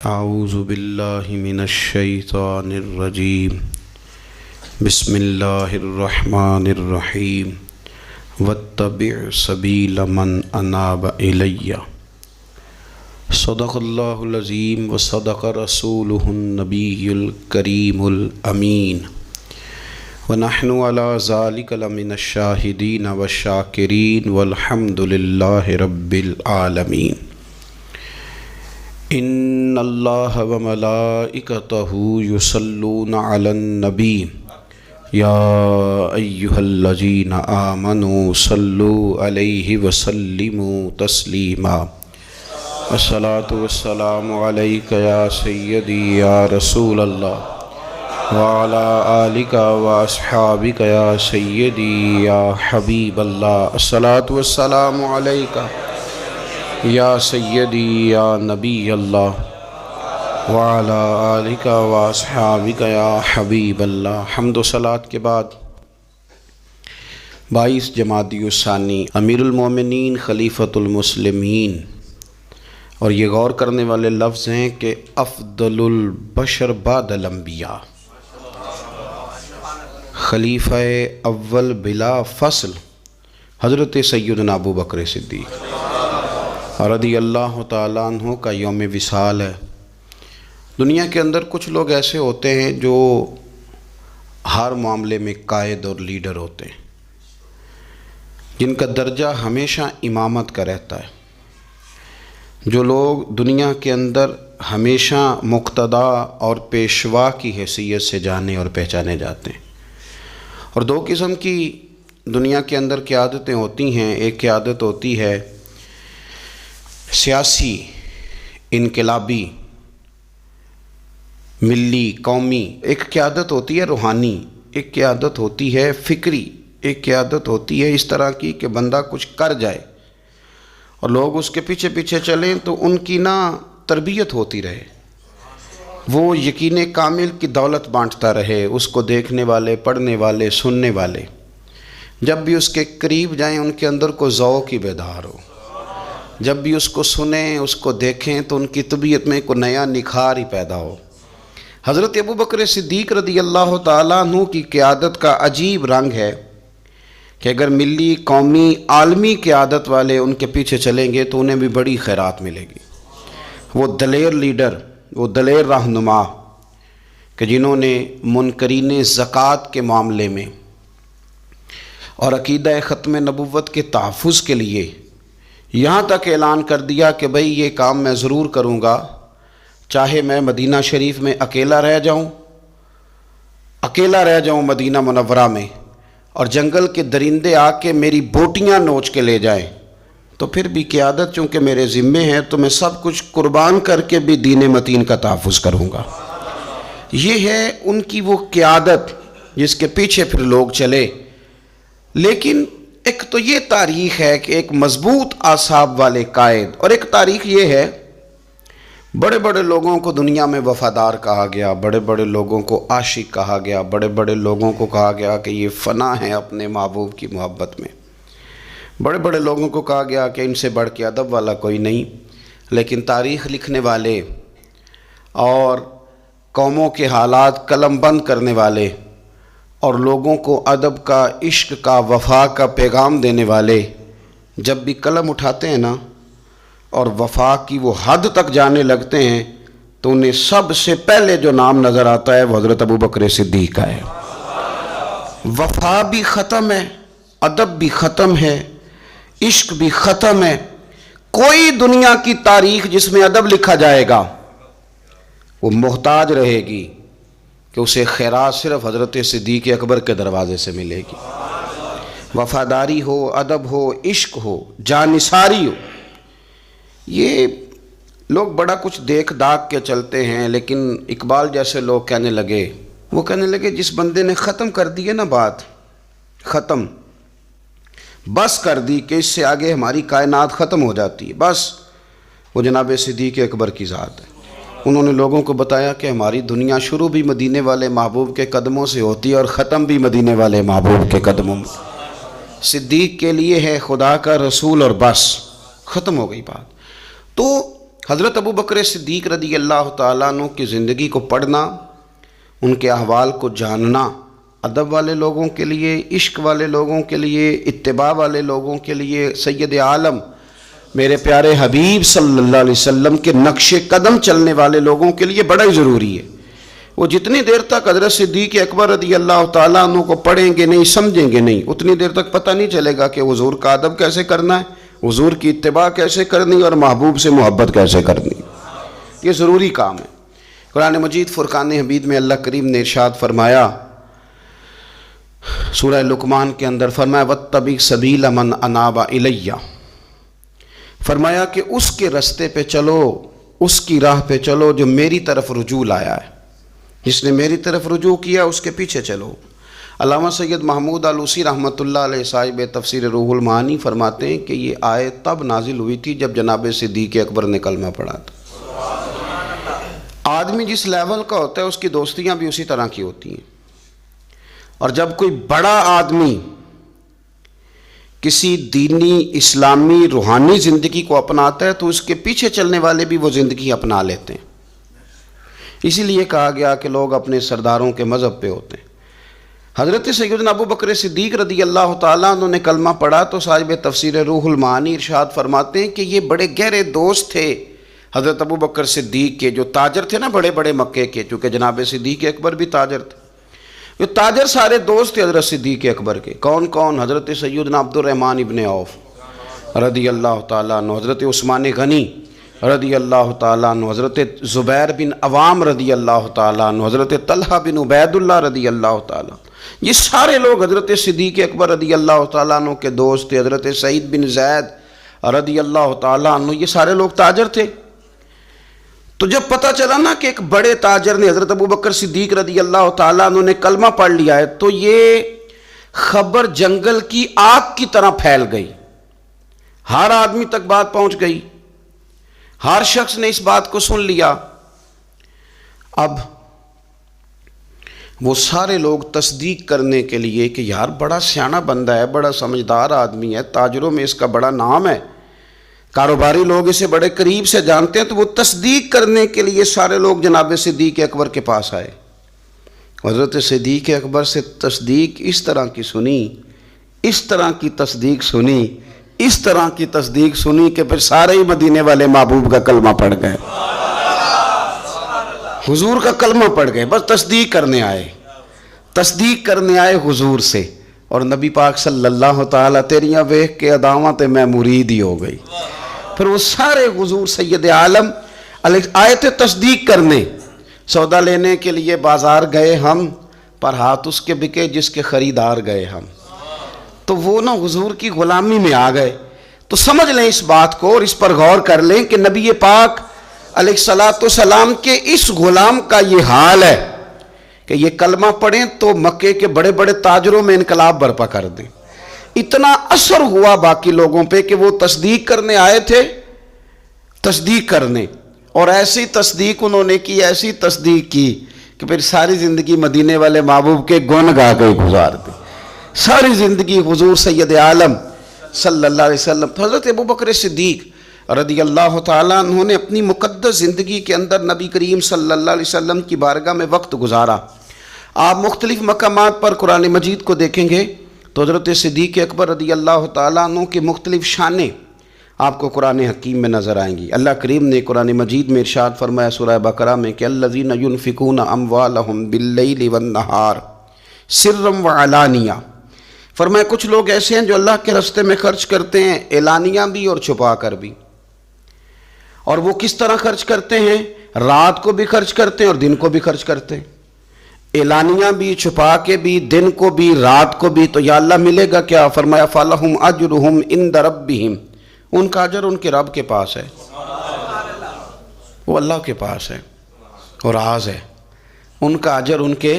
اعوذ باللہ من الشیطان الرجیم بسم اللہ الرحمن الرحیم واتبع سبیل من اناب الی صدق اللہ العظیم وصدق رسولہ النبی الکریم الامین ونحن علی ذلک لمن الشاہدین والشاکرین والحمد للہ رب العالمین۔ ان اللہ وملائکتہ یصلون علی النبی یا ایہا الذین آمنوا صلوا علیہ وسلموا تسلیما۔ الصلاۃ والسلام علیک یا سیدی یا رسول اللہ وعلی آلک واصحابک یا سیدی یا حبیب اللہ۔ الصلاۃ والسلام علیک یا سیدی یا نبی اللہ وعلی آلک واصحابک یا حبیب اللہ۔ حمد و صلاۃ کے بعد 22 جمادی الثانی امیر المومنین خلیفۃ المسلمین، اور یہ غور کرنے والے لفظ ہیں کہ افضل البشر بعد الانبیاء، خلیفہ اول بلا فصل حضرت سیدنا ابو بکر صدیق رضی اللہ تعالیٰ عنہ کا یوم وصال ہے۔ دنیا کے اندر کچھ لوگ ایسے ہوتے ہیں جو ہر معاملے میں قائد اور لیڈر ہوتے ہیں، جن کا درجہ ہمیشہ امامت کا رہتا ہے، جو لوگ دنیا کے اندر ہمیشہ مقتدا اور پیشوا کی حیثیت سے جانے اور پہچانے جاتے ہیں۔ اور دو قسم کی دنیا کے اندر قیادتیں ہوتی ہیں۔ ایک قیادت ہوتی ہے سیاسی، انقلابی، ملی، قومی، ایک قیادت ہوتی ہے روحانی، ایک قیادت ہوتی ہے فکری، ایک قیادت ہوتی ہے اس طرح کی کہ بندہ کچھ کر جائے اور لوگ اس کے پیچھے پیچھے چلیں تو ان کی تربیت ہوتی رہے، وہ یقین کامل کی دولت بانٹتا رہے، اس کو دیکھنے والے، پڑھنے والے، سننے والے جب بھی اس کے قریب جائیں ان کے اندر کو ذوق کی بیدار ہو، جب بھی اس کو سنیں، اس کو دیکھیں تو ان کی طبیعت میں کوئی نیا نکھار ہی پیدا ہو۔ حضرت ابو بکر صدیق رضی اللہ تعالیٰ عنہ کی قیادت کا عجیب رنگ ہے کہ اگر ملی، قومی، عالمی قیادت والے ان کے پیچھے چلیں گے تو انہیں بھی بڑی خیرات ملے گی۔ وہ دلیر لیڈر، وہ دلیر رہنما کہ جنہوں نے منکرین زکوٰۃ کے معاملے میں اور عقیدہ ختم نبوت کے تحفظ کے لیے یہاں تک اعلان کر دیا کہ بھئی یہ کام میں ضرور کروں گا، چاہے میں مدینہ شریف میں اکیلا رہ جاؤں مدینہ منورہ میں، اور جنگل کے درندے آ کے میری بوٹیاں نوچ کے لے جائیں، تو پھر بھی قیادت چونکہ میرے ذمے ہے تو میں سب کچھ قربان کر کے بھی دین متین کا تحفظ کروں گا۔ یہ ہے ان کی وہ قیادت جس کے پیچھے پھر لوگ چلے۔ لیکن ایک تو یہ تاریخ ہے کہ ایک مضبوط اعصاب والے قائد، اور ایک تاریخ یہ ہے بڑے بڑے لوگوں کو دنیا میں وفادار کہا گیا، بڑے بڑے لوگوں کو عاشق کہا گیا، بڑے بڑے لوگوں کو کہا گیا کہ یہ فنا ہے اپنے محبوب کی محبت میں، بڑے بڑے لوگوں کو کہا گیا کہ ان سے بڑھ کے ادب والا کوئی نہیں۔ لیکن تاریخ لکھنے والے اور قوموں کے حالات قلم بند کرنے والے اور لوگوں کو ادب کا، عشق کا، وفا کا پیغام دینے والے جب بھی قلم اٹھاتے ہیں اور وفا کی وہ حد تک جانے لگتے ہیں تو انہیں سب سے پہلے جو نام نظر آتا ہے وہ حضرت ابو بکر صدیق کا ہے۔ وفا بھی ختم ہے، ادب بھی ختم ہے، عشق بھی ختم ہے۔ کوئی دنیا کی تاریخ جس میں ادب لکھا جائے گا وہ محتاج رہے گی کہ اسے خیرات صرف حضرت صدیق اکبر کے دروازے سے ملے گی۔ وفاداری ہو، ادب ہو، عشق ہو، جانثاری ہو۔ یہ لوگ بڑا کچھ دیکھ داکھ کے چلتے ہیں، لیکن اقبال جیسے لوگ کہنے لگے جس بندے نے ختم کر دی ہے بات، ختم بس کر دی کہ اس سے آگے ہماری کائنات ختم ہو جاتی ہے، بس وہ جناب صدیق اکبر کی ذات ہے۔ انہوں نے لوگوں کو بتایا کہ ہماری دنیا شروع بھی مدینے والے محبوب کے قدموں سے ہوتی ہے اور ختم بھی مدینے والے محبوب کے قدموں میں۔ صدیق کے لیے ہے خدا کا رسول اور بس، ختم ہو گئی بات۔ تو حضرت ابو بکر صدیق رضی اللہ تعالیٰ عنہ کی زندگی کو پڑھنا، ان کے احوال کو جاننا ادب والے لوگوں کے لیے، عشق والے لوگوں کے لیے، اتباع والے لوگوں کے لیے، سید عالم میرے پیارے حبیب صلی اللہ علیہ وسلم کے نقش قدم چلنے والے لوگوں کے لیے بڑا ہی ضروری ہے۔ وہ جتنی دیر تک حضرت صدیق اکبر رضی اللہ تعالیٰ عنہ کو پڑھیں گے نہیں، سمجھیں گے نہیں، اتنی دیر تک پتہ نہیں چلے گا کہ حضور کا ادب کیسے کرنا ہے، حضور کی اتباع کیسے کرنی اور محبوب سے محبت کیسے کرنی۔ یہ ضروری کام ہے۔ قرآن مجید فرقان حمید میں اللہ کریم نے ارشاد فرمایا، سورہ لقمان کے اندر فرمایا وَاتَّبِعْ سَبِيلَ مَنْ أَنَابَ إِلَيَّ، فرمایا کہ اس کے رستے پہ چلو، اس کی راہ پہ چلو جو میری طرف رجوع لایا ہے، جس نے میری طرف رجوع کیا اس کے پیچھے چلو۔ علامہ سید محمود آلوسی رحمۃ اللہ علیہ صاحب تفسیر روح المعانی فرماتے ہیں کہ یہ آیت تب نازل ہوئی تھی جب جناب صدیق اکبر نے کلمہ پڑھا تھا۔ آدمی جس لیول کا ہوتا ہے اس کی دوستیاں بھی اسی طرح کی ہوتی ہیں، اور جب کوئی بڑا آدمی کسی دینی اسلامی روحانی زندگی کو اپناتا ہے تو اس کے پیچھے چلنے والے بھی وہ زندگی اپنا لیتے ہیں۔ اسی لیے کہا گیا کہ لوگ اپنے سرداروں کے مذہب پہ ہوتے ہیں۔ حضرت سیدنا ابو بکر صدیق رضی اللہ تعالیٰ عنہ نے کلمہ پڑھا تو صاحب تفسیر روح المعانی ارشاد فرماتے ہیں کہ یہ بڑے گہرے دوست تھے حضرت ابو بکر صدیق کے، جو تاجر تھے نا بڑے بڑے مکے کے، چونکہ جناب صدیق اکبر بھی تاجر تھے، جو تاجر سارے دوست تھے حضرت صدیق اکبر کے۔ کون کون؟ حضرت سیدنا عبد الرحمن ابن عوف رضی اللہ تعالیٰ عنہ، حضرت عثمان غنی رضی اللہ تعالیٰ عنہ، حضرت زبیر بن عوام رضی اللہ تعالیٰ عنہ، حضرت طلحہ بن عبید اللہ رضی اللہ تعالیٰ عنہ۔ یہ سارے لوگ حضرت صدیق اکبر رضی اللہ تعالیٰ عنہ کے دوست تھے۔ حضرت سعید بن زید رضی اللہ تعالیٰ عنہ، یہ سارے لوگ تاجر تھے۔ تو جب پتہ چلا نا کہ ایک بڑے تاجر نے، حضرت ابو بکر صدیق رضی اللہ تعالیٰ عنہ نے کلمہ پڑھ لیا ہے، تو یہ خبر جنگل کی آگ کی طرح پھیل گئی، ہر آدمی تک بات پہنچ گئی، ہر شخص نے اس بات کو سن لیا۔ اب وہ سارے لوگ تصدیق کرنے کے لیے کہ یار بڑا سیانہ بندہ ہے، بڑا سمجھدار آدمی ہے، تاجروں میں اس کا بڑا نام ہے، کاروباری لوگ اسے بڑے قریب سے جانتے ہیں، تو وہ تصدیق کرنے کے لیے سارے لوگ جناب صدیق اکبر کے پاس آئے۔ حضرت صدیق اکبر سے تصدیق اس طرح کی سنی، اس طرح کی تصدیق سنی، اس طرح کی تصدیق سنی کہ پھر سارے ہی مدینے والے محبوب کا کلمہ پڑھ گئے، حضور کا کلمہ پڑھ گئے، بس تصدیق کرنے آئے حضور سے۔ اور نبی پاک صلی اللہ تعالیٰ تیریاں ویکھ کے اداواں تے میں مرید ہی ہو گئی۔ پھر وہ سارے حضور سید عالم آئے تھے تصدیق کرنے، سودا لینے کے لیے بازار گئے ہم، پر ہاتھ اس کے بکے جس کے خریدار گئے ہم۔ تو وہ نا حضور کی غلامی میں آ گئے۔ تو سمجھ لیں اس بات کو اور اس پر غور کر لیں کہ نبی پاک علیہ الصلاۃ والسلام کے اس غلام کا یہ حال ہے کہ یہ کلمہ پڑھیں تو مکے کے بڑے بڑے تاجروں میں انقلاب برپا کر دیں۔ اتنا اثر ہوا باقی لوگوں پہ کہ وہ تصدیق کرنے آئے تھے، تصدیق کرنے، اور ایسی تصدیق انہوں نے کی، ایسی تصدیق کی کہ پھر ساری زندگی مدینے والے محبوب کے گن گا کے گزار دی، ساری زندگی حضور سید عالم صلی اللہ علیہ وسلم۔ تو حضرت ابو بکر صدیق رضی اللہ تعالیٰ عنہ نے اپنی مقدس زندگی کے اندر نبی کریم صلی اللہ علیہ وسلم کی بارگاہ میں وقت گزارا۔ آپ مختلف مقامات پر قرآن مجید کو دیکھیں گے تو حضرت صدیق اکبر رضی اللہ تعالیٰ عنہ کی مختلف شانیں آپ کو قرآن حکیم میں نظر آئیں گی۔ اللہ کریم نے قرآن مجید میں ارشاد فرمایا سورہ بقرہ میں کہ الذین ينفقون اموالهم باللیل والنہار سرا وعلانیہ، فرمایا کچھ لوگ ایسے ہیں جو اللہ کے راستے میں خرچ کرتے ہیں، اعلانیہ بھی اور چھپا کر بھی۔ اور وہ کس طرح خرچ کرتے ہیں؟ رات کو بھی خرچ کرتے ہیں اور دن کو بھی خرچ کرتے ہیں، اعلانیہ بھی، چھپا کے بھی، دن کو بھی، رات کو بھی۔ تو یا اللہ ملے گا کیا؟ فرمایا فَلَهُمْ أَجْرُهُمْ عِنْدَ رَبِّهِمْ، ان کا اجر ان کے رب کے پاس ہے، وہ اللہ کے پاس ہے اور راز ہے، ان کا اجر ان کے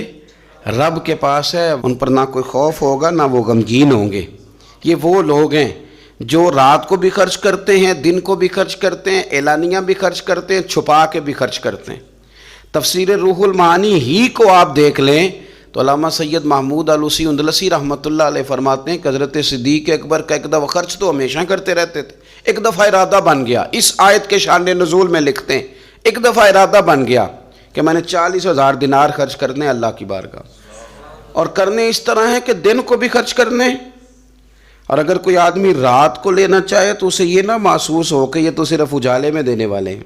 رب کے پاس ہے، ان پر نہ کوئی خوف ہوگا نہ وہ غمگین ہوں گے۔ یہ وہ لوگ ہیں جو رات کو بھی خرچ کرتے ہیں، دن کو بھی خرچ کرتے ہیں، اعلانیہ بھی خرچ کرتے ہیں، چھپا کے بھی خرچ کرتے ہیں۔ تفسیر روح المعانی ہی کو آپ دیکھ لیں تو علامہ سید محمود آلوسی اندلسی رحمۃ اللہ علیہ فرماتے ہیں کہ حضرت صدیق اکبر کا ایک دفعہ خرچ تو ہمیشہ کرتے رہتے تھے، ایک دفعہ ارادہ بن گیا، اس آیت کے شان نزول میں لکھتے ہیں ایک دفعہ ارادہ بن گیا کہ میں نے 40,000 دینار خرچ کرنے اللہ کی بارگاہ، اور کرنے اس طرح ہے کہ دن کو بھی خرچ کرنے، اور اگر کوئی آدمی رات کو لینا چاہے تو اسے یہ نہ محسوس ہو کہ یہ تو صرف اجالے میں دینے والے ہیں،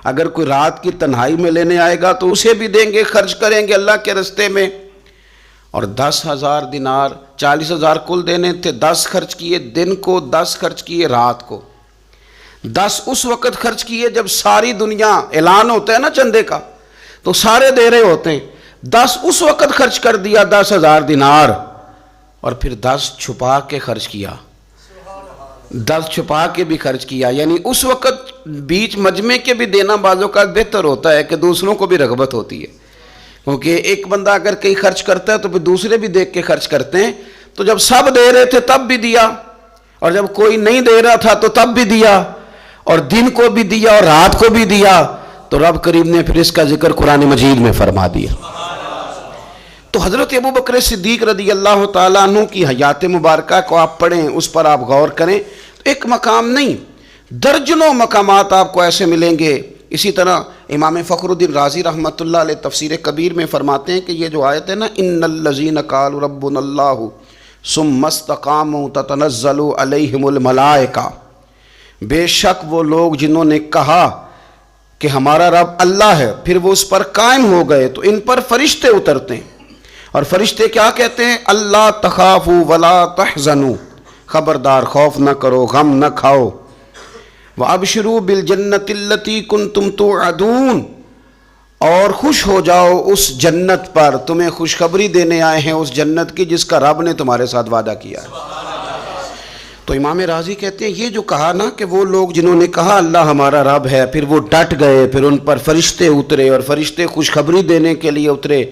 اگر کوئی رات کی تنہائی میں لینے آئے گا تو اسے بھی دیں گے، خرچ کریں گے اللہ کے راستے میں۔ اور 10,000 دینار، 40,000 کل دینے تھے، 10 خرچ کیے دن کو، 10 خرچ کیے رات کو، 10 اس وقت خرچ کیے جب ساری دنیا اعلان ہوتا ہے نا چندے کا تو سارے دے رہے ہوتے ہیں، 10 اس وقت خرچ کر دیا 10,000 دینار، اور پھر 10 چھپا کے خرچ کیا، 10 چھپا کے بھی خرچ کیا، یعنی اس وقت بیچ مجمع کے بھی دینا بعض اوقات بہتر ہوتا ہے کہ دوسروں کو بھی رغبت ہوتی ہے، کیونکہ ایک بندہ اگر کہیں خرچ کرتا ہے تو پھر دوسرے بھی دیکھ کے خرچ کرتے ہیں، تو جب سب دے رہے تھے تب بھی دیا، اور جب کوئی نہیں دے رہا تھا تو تب بھی دیا، اور دن کو بھی دیا اور رات کو بھی دیا، تو رب کریم نے پھر اس کا ذکر قرآن مجید میں فرما دیا۔ تو حضرت ابوبکر صدیق رضی اللہ تعالیٰ عنہ کی حیات مبارکہ کو آپ پڑھیں، اس پر آپ غور کریں، ایک مقام نہیں درجنوں مقامات آپ کو ایسے ملیں گے۔ اسی طرح امام فخر الدین رازی رحمۃ اللہ علیہ تفسیر کبیر میں فرماتے ہیں کہ یہ جو آیت ہے نا، ان الذین قالوا ربنا اللہ ثم استقاموا تتنزل علیہم الملائکہ، بے شک وہ لوگ جنہوں نے کہا کہ ہمارا رب اللہ ہے پھر وہ اس پر قائم ہو گئے تو ان پر فرشتے اترتے ہیں، اور فرشتے کیا کہتے ہیں؟ اللہ تخافوا ولا تحزنوا، خبردار خوف نہ کرو، غم نہ کھاؤ، وَأَبْشِرُوا بِالْجَنَّةِ الَّتِي كُنْتُمْ تُوعَدُونَ، اور خوش ہو جاؤ اس جنت پر، تمہیں خوشخبری دینے آئے ہیں اس جنت کی جس کا رب نے تمہارے ساتھ وعدہ کیا ہے۔ تو امام راضی کہتے ہیں یہ جو کہا نا کہ وہ لوگ جنہوں نے کہا اللہ ہمارا رب ہے پھر وہ ڈٹ گئے، پھر ان پر فرشتے اترے اور فرشتے خوشخبری دینے کے لیے اترے،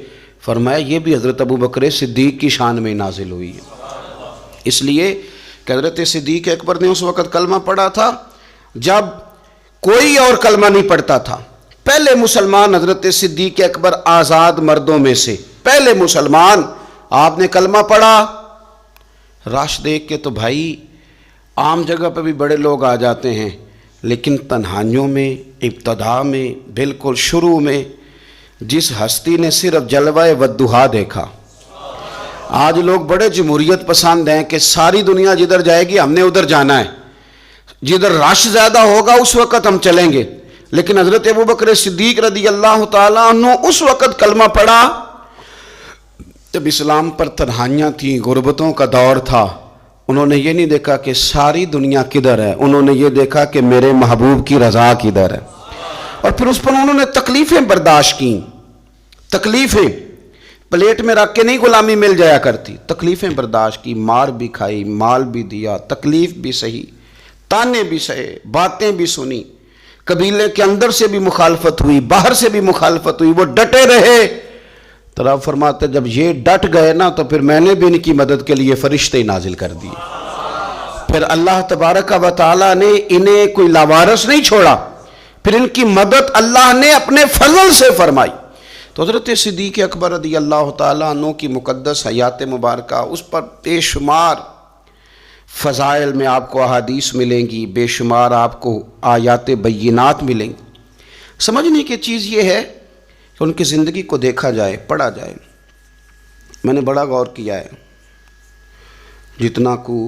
فرمایا یہ بھی حضرت ابوبکر صدیق کی شان میں نازل ہوئی ہے۔ اس لیے کہ حضرت صدیق اکبر نے اس وقت کلمہ پڑھا تھا جب کوئی اور کلمہ نہیں پڑھتا تھا، پہلے مسلمان حضرت صدیق اکبر آزاد مردوں میں سے پہلے مسلمان، آپ نے کلمہ پڑھا، رش دیکھ کے تو بھائی عام جگہ پہ بھی بڑے لوگ آ جاتے ہیں، لیکن تنہائیوں میں ابتدا میں بالکل شروع میں جس ہستی نے صرف جلوہ والضحیٰ دیکھا، آج لوگ بڑے جمہوریت پسند ہیں کہ ساری دنیا جدھر جائے گی ہم نے ادھر جانا ہے، جدھر رش زیادہ ہوگا اس وقت ہم چلیں گے، لیکن حضرت ابوبکر صدیق رضی اللہ تعالیٰ عنہ اس وقت کلمہ پڑھا جب اسلام پر تنہائیاں تھیں، غربتوں کا دور تھا، انہوں نے یہ نہیں دیکھا کہ ساری دنیا کدھر ہے، انہوں نے یہ دیکھا کہ میرے محبوب کی رضا کدھر ہے، اور پھر اس پر انہوں نے تکلیفیں برداشت کیں، تکلیفیں پلیٹ میں رکھ کے نہیں غلامی مل جایا کرتی، تکلیفیں برداشت کی، مار بھی کھائی، مال بھی دیا، تکلیف بھی سہی، تانے بھی سہے، باتیں بھی سنی، قبیلے کے اندر سے بھی مخالفت ہوئی، باہر سے بھی مخالفت ہوئی، وہ ڈٹے رہے۔ تو رب فرماتے جب یہ ڈٹ گئے نا تو پھر میں نے بھی ان کی مدد کے لیے فرشتے نازل کر دیے، پھر اللہ تبارک و تعالیٰ نے انہیں کوئی لاوارث نہیں چھوڑا، پھر ان کی مدد اللہ نے اپنے فضل سے فرمائی۔ تو حضرت صدیق اکبر رضی اللہ تعالیٰ عنہ کی مقدس حیات مبارکہ، اس پر بے شمار فضائل میں آپ کو احادیث ملیں گی، بے شمار آپ کو آیات بینات ملیں گی۔ سمجھنے کی چیز یہ ہے کہ ان کی زندگی کو دیکھا جائے، پڑھا جائے۔ میں نے بڑا غور کیا ہے، جتنا کو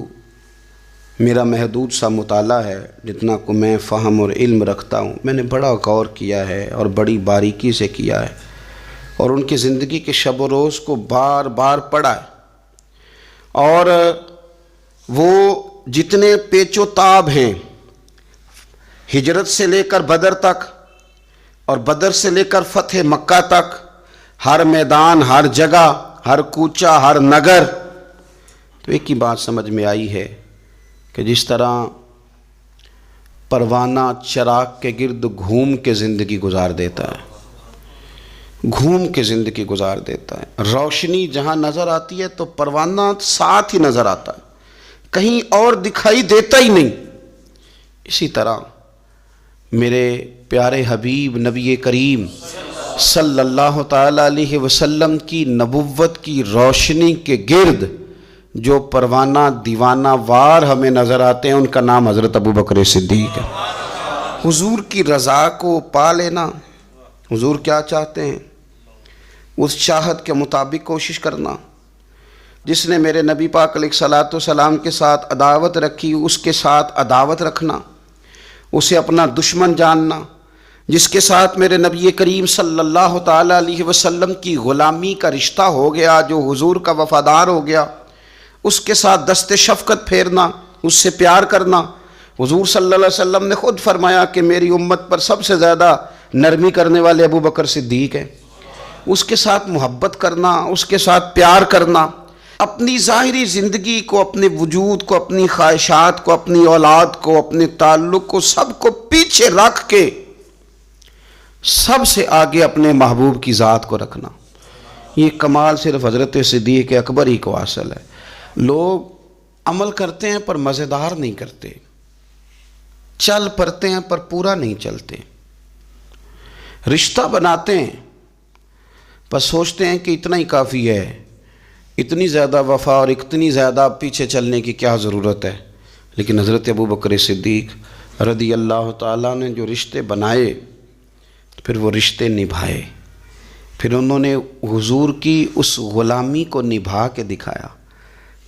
میرا محدود سا مطالعہ ہے، جتنا کو میں فہم اور علم رکھتا ہوں، میں نے بڑا غور کیا ہے اور بڑی باریکی سے کیا ہے، اور ان کی زندگی کے شب و روز کو بار بار پڑھا ہے، اور وہ جتنے پیچ و تاب ہیں ہجرت سے لے کر بدر تک اور بدر سے لے کر فتح مکہ تک، ہر میدان، ہر جگہ، ہر کوچہ، ہر نگر، تو ایک ہی بات سمجھ میں آئی ہے کہ جس طرح پروانہ چراغ کے گرد گھوم کے زندگی گزار دیتا ہے، گھوم کے زندگی گزار دیتا ہے، روشنی جہاں نظر آتی ہے تو پروانہ ساتھ ہی نظر آتا ہے، کہیں اور دکھائی دیتا ہی نہیں۔ اسی طرح میرے پیارے حبیب نبی کریم صلی اللہ تعالیٰ علیہ وسلم کی نبوت کی روشنی کے گرد جو پروانہ دیوانہ وار ہمیں نظر آتے ہیں ان کا نام حضرت ابو بکر صدیق ہے۔ حضور کی رضا کو پا لینا، حضور کیا چاہتے ہیں اس چاہت کے مطابق کوشش کرنا۔ جس نے میرے نبی پاک علیہ الصلوۃ والسلام کے ساتھ عداوت رکھی اس کے ساتھ عداوت رکھنا، اسے اپنا دشمن جاننا۔ جس کے ساتھ میرے نبی کریم صلی اللہ تعالیٰ علیہ وسلم کی غلامی کا رشتہ ہو گیا، جو حضور کا وفادار ہو گیا، اس کے ساتھ دست شفقت پھیرنا، اس سے پیار کرنا۔ حضور صلی اللہ علیہ وسلم نے خود فرمایا کہ میری امت پر سب سے زیادہ نرمی کرنے والے ابو بکر صدیق ہیں۔ اس کے ساتھ محبت کرنا، اس کے ساتھ پیار کرنا، اپنی ظاہری زندگی کو، اپنے وجود کو، اپنی خواہشات کو، اپنی اولاد کو، اپنے تعلق کو، سب کو پیچھے رکھ کے سب سے آگے اپنے محبوب کی ذات کو رکھنا۔ یہ کمال صرف حضرت صدیق اکبر ہی کو حاصل ہے۔ لوگ عمل کرتے ہیں پر مزیدار نہیں کرتے، چل پڑتے ہیں پر پورا نہیں چلتے، رشتہ بناتے ہیں پر سوچتے ہیں کہ اتنا ہی کافی ہے، اتنی زیادہ وفا اور اتنی زیادہ پیچھے چلنے کی کیا ضرورت ہے۔ لیکن حضرت ابو بکر صدیق رضی اللہ تعالیٰ نے جو رشتے بنائے، پھر وہ رشتے نبھائے، پھر انہوں نے حضور کی اس غلامی کو نبھا کے دکھایا۔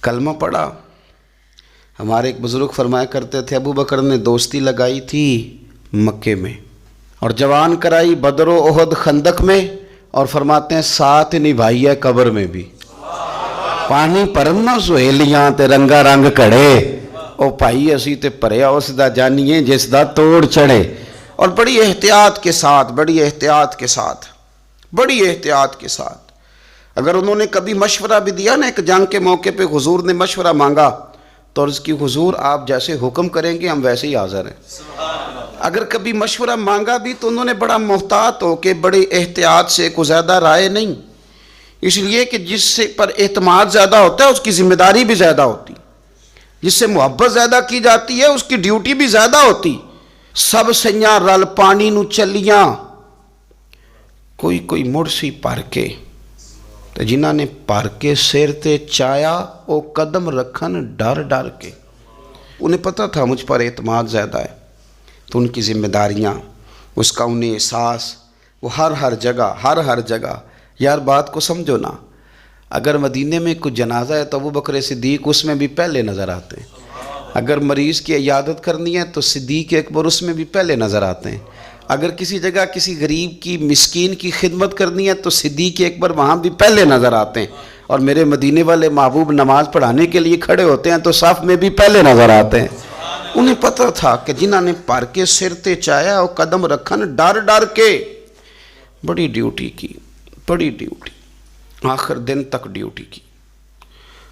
کلمہ پڑھا۔ ہمارے ایک بزرگ فرمایا کرتے تھے ابو بکر نے دوستی لگائی تھی مکے میں اور جوان کرائی بدر و احد خندق میں، اور فرماتے ہیں ساتھ نبھائی ہے قبر میں بھی۔ پانی پرنا سہیلیاں تے رنگا رنگ کڑے، او پائی اسی تے پریا اس دا جانیے جس دا توڑ چڑھے۔ اور بڑی احتیاط کے ساتھ، بڑی احتیاط کے ساتھ، بڑی احتیاط کے ساتھ، اگر انہوں نے کبھی مشورہ بھی دیا نا، ایک جنگ کے موقع پہ حضور نے مشورہ مانگا تو عرض کی حضور آپ جیسے حکم کریں گے ہم ویسے ہی حاضر ہیں۔ اگر کبھی مشورہ مانگا بھی تو انہوں نے بڑا محتاط ہو کے بڑے احتیاط سے، کوئی زیادہ رائے نہیں، اس لیے کہ جس سے پر اعتماد زیادہ ہوتا ہے اس کی ذمہ داری بھی زیادہ ہوتی، جس سے محبت زیادہ کی جاتی ہے اس کی ڈیوٹی بھی زیادہ ہوتی۔ سب سیاں رل پانی نو چلیاں، کوئی مڑ سی پر کے، تو جنہاں نے پر کے سیر تے چایا او قدم رکھن ڈر ڈر کے۔ انہیں پتہ تھا مجھ پر اعتماد زیادہ ہے، تو ان کی ذمہ داریاں، اس کا انہیں احساس، وہ ہر جگہ۔ یار بات کو سمجھو نا، اگر مدینے میں کوئی جنازہ ہے تو ابو بکر صدیق اس میں بھی پہلے نظر آتے ہیں، اگر مریض کی عیادت کرنی ہے تو صدیق اکبر اس میں بھی پہلے نظر آتے ہیں، اگر کسی جگہ کسی غریب کی مسکین کی خدمت کرنی ہے تو صدیق اکبر وہاں بھی پہلے نظر آتے ہیں، اور میرے مدینے والے محبوب نماز پڑھانے کے لیے کھڑے ہوتے ہیں تو صف میں بھی پہلے نظر آتے ہیں۔ انہیں پتہ تھا کہ جنہاں نے پر کے سر تے چایا اور قدم رکھن ڈر ڈر کے، بڑی ڈیوٹی کی، بڑی ڈیوٹی، آخر دن تک ڈیوٹی کی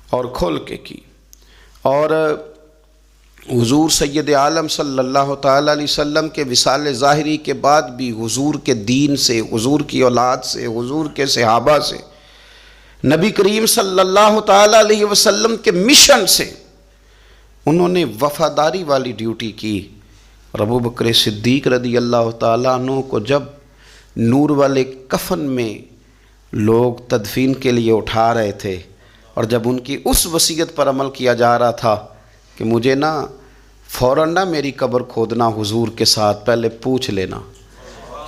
اور کھول کے کی۔ اور حضور سید عالم صلی اللہ تعالیٰ علیہ وسلم کے وصال ظاہری کے بعد بھی حضور کے دین سے، حضور کی اولاد سے، حضور کے صحابہ سے، نبی کریم صلی اللہ تعالیٰ علیہ وسلم کے مشن سے انہوں نے وفاداری والی ڈیوٹی کی۔ اور ابو بکر صدیق رضی اللہ تعالیٰ عنہ کو جب نور والے کفن میں لوگ تدفین کے لیے اٹھا رہے تھے، اور جب ان کی اس وصیت پر عمل کیا جا رہا تھا کہ مجھے نا فوراً نہ میری قبر کھودنا حضور کے ساتھ، پہلے پوچھ لینا،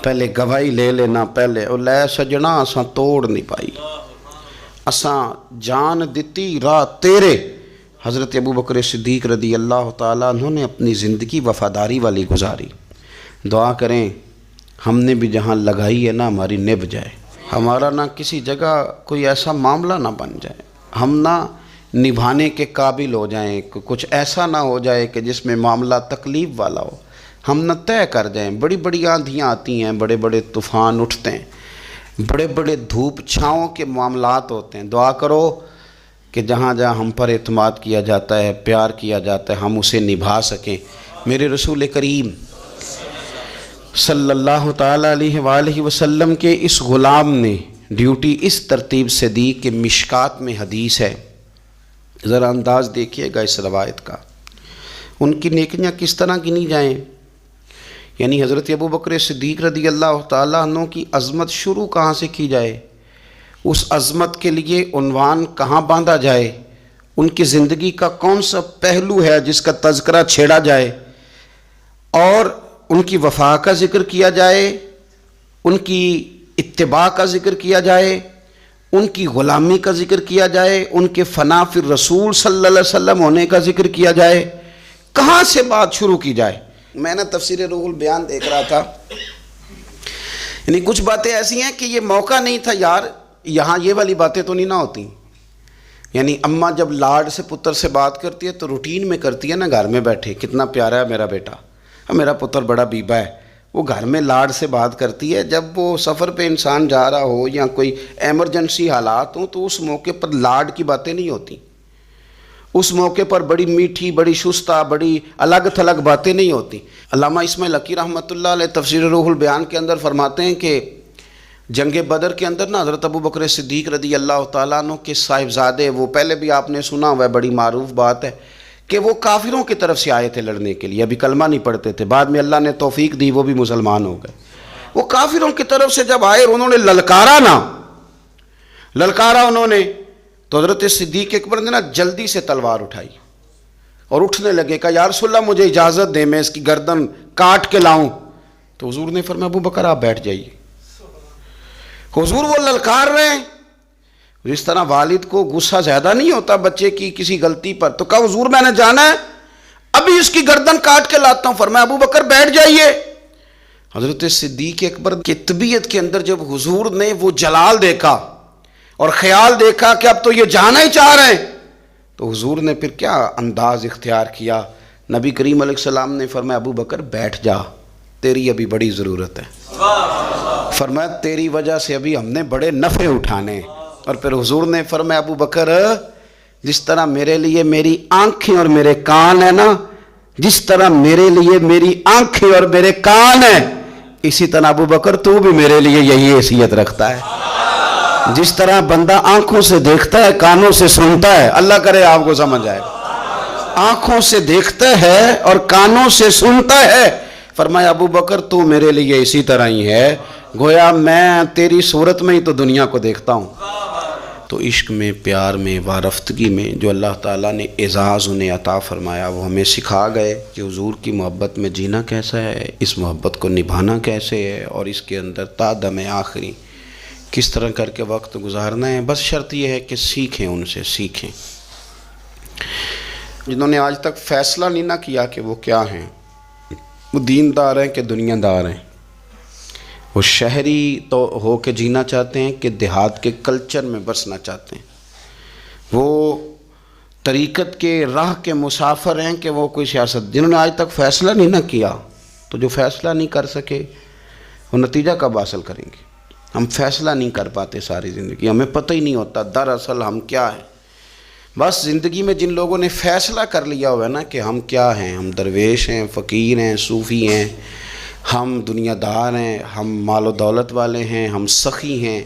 پہلے گواہی لے لینا، پہلے او لے سجنا اساں توڑ نہیں پائی، اساں جان دیتی راہ تیرے۔ حضرت ابو بکر صدیق رضی اللہ تعالیٰ عنہ نے اپنی زندگی وفاداری والی گزاری۔ دعا کریں ہم نے بھی جہاں لگائی ہے نا ہماری نبھ جائے، ہمارا نہ کسی جگہ کوئی ایسا معاملہ نہ بن جائے، ہم نہ نبھانے کے قابل ہو جائیں، کچھ ایسا نہ ہو جائے کہ جس میں معاملہ تکلیف والا ہو، ہم نہ طے کر جائیں۔ بڑی بڑی آندھیاں آتی ہیں، بڑے بڑے طوفان اٹھتے ہیں، بڑے بڑے دھوپ چھاؤں کے معاملات ہوتے ہیں۔ دعا کرو کہ جہاں جہاں ہم پر اعتماد کیا جاتا ہے، پیار کیا جاتا ہے، ہم اسے نبھا سکیں۔ میرے رسول کریم صلی اللہ تعالیٰ علیہ وآلہ وسلم کے اس غلام نے ڈیوٹی اس ترتیب سے دی کہ مشکات میں حدیث ہے، ذرا انداز دیکھیے گا اس روایت کا، ان کی نیکیاں کس طرح گنی جائیں۔ یعنی حضرت ابو بکر صدیق رضی اللہ تعالیٰ عنہ کی عظمت شروع کہاں سے کی جائے، اس عظمت کے لیے عنوان کہاں باندھا جائے، ان کی زندگی کا کون سا پہلو ہے جس کا تذکرہ چھیڑا جائے اور ان کی وفا کا ذکر کیا جائے، ان کی اتباع کا ذکر کیا جائے، ان کی غلامی کا ذکر کیا جائے، ان کے فنا فی الرسول صلی اللہ علیہ وسلم ہونے کا ذکر کیا جائے، کہاں سے بات شروع کی جائے؟ میں نے تفسیر روح البیان دیکھ رہا تھا، یعنی کچھ باتیں ایسی ہیں کہ یہ موقع نہیں تھا یار، یہاں یہ والی باتیں تو نہیں نہ ہوتی. یعنی اماں جب لاڈ سے پتر سے بات کرتی ہے تو روٹین میں کرتی ہے نا، گھر میں بیٹھے کتنا پیارا ہے میرا بیٹا، میرا پتر بڑا بیبا ہے، وہ گھر میں لاڈ سے بات کرتی ہے. جب وہ سفر پہ انسان جا رہا ہو یا کوئی ایمرجنسی حالات ہوں تو اس موقع پر لاڈ کی باتیں نہیں ہوتی، اس موقع پر بڑی میٹھی، بڑی شستہ، بڑی الگ تھلگ باتیں نہیں ہوتی. علامہ اسماعیل حقی رحمۃ اللہ علیہ تفسیر روح البیان کے اندر فرماتے ہیں کہ جنگ بدر کے اندر نا حضرت ابو بکر صدیق رضی اللہ تعالیٰ عنہ کے صاحبزادے، وہ پہلے بھی آپ نے سنا ہوا ہے، بڑی معروف بات ہے کہ وہ کافروں کی طرف سے آئے تھے لڑنے کے لیے، ابھی کلمہ نہیں پڑھتے تھے، بعد میں اللہ نے توفیق دی وہ بھی مسلمان ہو گئے. وہ کافروں کی طرف سے جب آئے انہوں نے للکارا انہوں نے، تو حضرت صدیق اکبر نے نا جلدی سے تلوار اٹھائی اور اٹھنے لگے، کہا یا رسول اللہ مجھے اجازت دیں میں اس کی گردن کاٹ کے لاؤں. تو حضور نے فرمایا ابو بکر آپ بیٹھ جائیے. حضور وہ للکار رہے ہیں، جس طرح والد کو غصہ زیادہ نہیں ہوتا بچے کی کسی غلطی پر، تو کہا حضور میں نے جانا ہے، ابھی اس کی گردن کاٹ کے لاتا ہوں. فرمایا ابو بکر بیٹھ جائیے. حضرت صدیق اکبر کی طبیعت کے اندر جب حضور نے وہ جلال دیکھا اور خیال دیکھا کہ اب تو یہ جانا ہی چاہ رہے ہیں، تو حضور نے پھر کیا انداز اختیار کیا. نبی کریم علیہ السلام نے فرمایا ابو بکر بیٹھ جا، تیری ابھی بڑی ضرورت ہے. فرمایا تیری وجہ سے ابھی ہم نے بڑے نفع اٹھانے. اور پھر حضور نے فرمایا ابو بکر جس طرح میرے لیے میری آنکھیں اور میرے کان ہیں نا، جس طرح میرے لیے میری آنکھیں اور میرے کان ہیں، اسی طرح ابو بکر تو بھی میرے لیے یہی حیثیت رکھتا ہے. جس طرح بندہ آنکھوں سے دیکھتا ہے کانوں سے سنتا ہے، اللہ کرے آپ کو سمجھ آئے، آنکھوں سے دیکھتا ہے اور کانوں سے سنتا ہے. فرمایا ابو بکر تو میرے لیے اسی طرح ہی ہے، گویا میں تیری صورت میں ہی تو دنیا کو دیکھتا ہوں. تو عشق میں، پیار میں، وارفتگی میں جو اللہ تعالیٰ نے اعزاز انہیں عطا فرمایا وہ ہمیں سکھا گئے کہ حضور کی محبت میں جینا کیسا ہے، اس محبت کو نبھانا کیسے ہے، اور اس کے اندر تا دم آخری کس طرح کر کے وقت گزارنا ہے. بس شرط یہ ہے کہ سیکھیں، ان سے سیکھیں. جنہوں نے آج تک فیصلہ نہیں نہ کیا کہ وہ کیا ہیں، وہ دیندار ہیں کہ دنیا دار ہیں، وہ شہری تو ہو کے جینا چاہتے ہیں کہ دیہات کے کلچر میں بسنا چاہتے ہیں، وہ طریقت کے راہ کے مسافر ہیں کہ وہ کوئی سیاست. جنہوں نے آج تک فیصلہ نہیں نہ کیا تو جو فیصلہ نہیں کر سکے وہ نتیجہ کب حاصل کریں گے؟ ہم فیصلہ نہیں کر پاتے ساری زندگی، ہمیں پتہ ہی نہیں ہوتا دراصل ہم کیا ہیں. بس زندگی میں جن لوگوں نے فیصلہ کر لیا ہوا ہے نا کہ ہم کیا ہیں، ہم درویش ہیں، فقیر ہیں، صوفی ہیں، ہم دنیا دار ہیں، ہم مال و دولت والے ہیں، ہم سخی ہیں،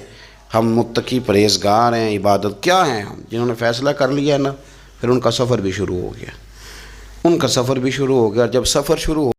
ہم متقی پرہیزگار ہیں، عبادت کیا ہیں ہم، جنہوں نے فیصلہ کر لیا ہے نا، پھر ان کا سفر بھی شروع ہو گیا، ان کا سفر بھی شروع ہو گیا. جب سفر شروع ہو